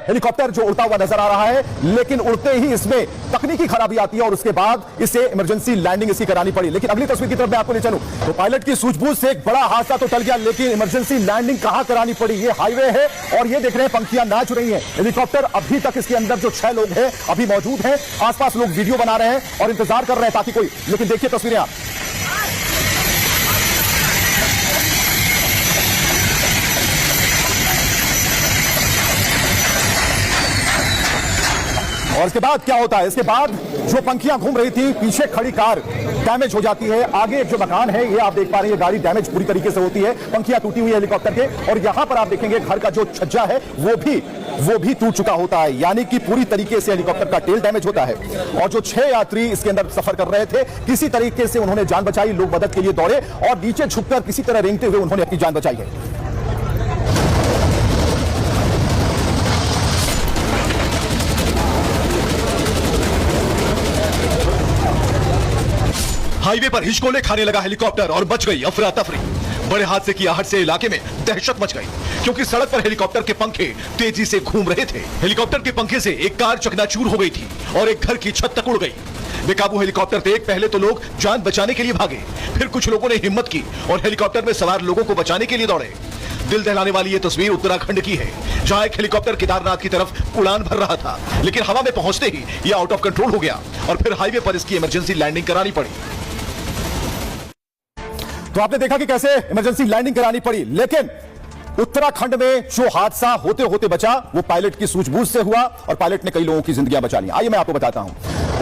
Helicopter जो उड़ता हुआ नजर आ रहा है, लेकिन उड़ते ही इसमें तकनीकी खराबी आती है और उसके बाद इसे इमरजेंसी लैंडिंग इसकी करानी पड़ी। लेकिन अगली तस्वीर की तरफ मैं आपको ले चलूं तो पायलट की सूझबूझ से एक बड़ा हादसा तो टल गया, लेकिन इमरजेंसी लैंडिंग कहां करानी पड़ी? ये हाईवे है और ये देख रहे हैं पंखियां नाच रही हैं। हेलीकॉप्टर अभी तक इसके अंदर जो 6 लोग हैं अभी मौजूद हैं। आसपास लोग वीडियो बना रहे हैं और इंतजार कर रहे हैं ताकि कोई, लेकिन देखिए तस्वीरें आप। और इसके बाद क्या होता है? इसके बाद जो पंखियां घूम रही थी, पीछे खड़ी कार डैमेज हो जाती है। आगे जो मकान है ये आप देख पा रहे हैं, गाड़ी डैमेज पूरी तरीके से होती है, पंखियां टूटी हुई है हेलीकॉप्टर के। और यहां पर आप देखेंगे घर का जो छज्जा है वो भी टूट चुका होता है, यानी कि पूरी तरीके से हेलीकॉप्टर का टेल डैमेज होता है। और जो 6 यात्री इसके अंदर सफर कर रहे थे, किसी तरीके से उन्होंने जान बचाई। लोग मदद के लिए दौड़े और नीचे झुककर किसी तरह रेंगते हुए उन्होंने अपनी जान बचाई है। हाईवे पर हिचकोले खाने लगा हेलीकॉप्टर और मच गई अफरा तफरी। बड़े हादसे की आहट से इलाके में दहशत मच गई, क्योंकि सड़क पर हेलीकॉप्टर के पंखे तेजी से घूम रहे थे। हेलीकॉप्टर के पंखे से एक कार चकनाचूर हो गई थी और एक घर की छत तक उड़ गई। बेकाबू हेलीकॉप्टर देख पहले तो लोग जान बचाने के लिए भागे, फिर कुछ लोगों ने हिम्मत की और हेलीकॉप्टर में सवार लोगों को बचाने के लिए दौड़े। दिल दहलाने वाली ये तस्वीर उत्तराखंड की है, जहां एक हेलीकॉप्टर केदारनाथ की तरफ उड़ान भर रहा था, लेकिन हवा में पहुंचते ही यह आउट ऑफ कंट्रोल हो गया और फिर हाईवे पर इसकी इमरजेंसी लैंडिंग करानी पड़ी। तो आपने देखा कि कैसे इमरजेंसी लैंडिंग करानी पड़ी, लेकिन उत्तराखंड में जो हादसा होते होते बचा वो पायलट की सूझबूझ से हुआ और पायलट ने कई लोगों की जिंदगियां बचा ली। आइए मैं आपको बताता हूं।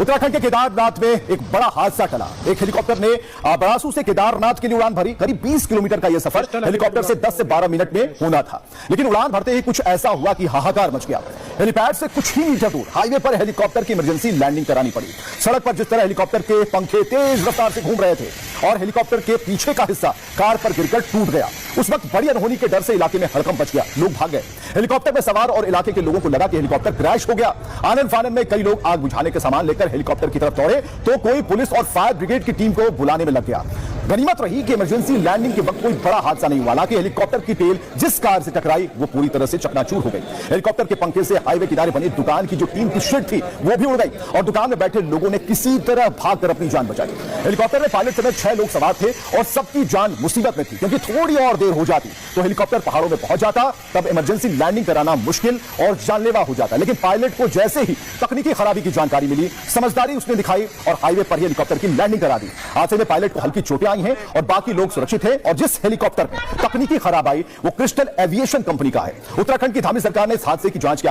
उत्तराखंड के केदारनाथ में एक बड़ा हादसा टला। एक हेलीकॉप्टर ने बरासू से केदारनाथ के लिए उड़ान भरी। करीब 20 किलोमीटर का यह सफर हेलीकॉप्टर से 10 से 12 मिनट में होना था, लेकिन उड़ान भरते ही कुछ ऐसा हुआ कि हाहाकार मच गया। हेलीपैड से कुछ ही मीटर दूर हाईवे पर हेलीकॉप्टर की इमरजेंसी लैंडिंग करानी पड़ी। सड़क पर जिस तरह हेलीकॉप्टर के पंखे तेज रफ्तार से घूम रहे थे और हेलीकॉप्टर के पीछे का हिस्सा कार पर गिरकर टूट गया, उस वक्त बड़ी अनहोनी के डर से इलाके में हड़कंप मच गया। लोग भाग गए। हेलीकॉप्टर में सवार और इलाके के लोगों को लगा कि हेलीकॉप्टर क्रैश हो गया। आनन फानन में कई लोग आग बुझाने के सामान लेकर हेलीकॉप्टर की तरफ दौड़े तो कोई पुलिस और फायर ब्रिगेड की टीम को बुलाने में लग गया। गनीमत रही कि इमरजेंसी लैंडिंग के वक्त कोई बड़ा हादसा नहीं हुआ। हालांकि हेलीकॉप्टर की टेल जिस कार से टकराई वो पूरी तरह से चकनाचूर हो गई। हेलीकॉप्टर के पंखे से हाईवे किनारे बनी दुकान की जो टीन की शेड थी वो भी उड़ गई और दुकान में बैठे लोगों ने किसी तरह भागकर अपनी जान बचाई। हेलीकॉप्टर में पायलट समेत 6 लोग सवार थे और सबकी जान मुसीबत में थी, क्योंकि थोड़ी और देर हो जाती तो हेलीकॉप्टर पहाड़ों में पहुंच जाता, तब इमरजेंसी लैंडिंग कराना मुश्किल और जानलेवा हो जाता। लेकिन पायलट को जैसे ही तकनीकी खराबी की जानकारी मिली, समझदारी उसने दिखाई और हाईवे पर ही हेलीकॉप्टर की लैंडिंग करा दी। हादसे में पायलट को हल्की चोटें आई हैं और बाकी लोग सुरक्षित हैं। और जिस हेलीकॉप्टर में तकनीकी खराब आई वो क्रिस्टल एविएशन कंपनी का है। उत्तराखंड की धामी सरकार ने इस हादसे की जांच के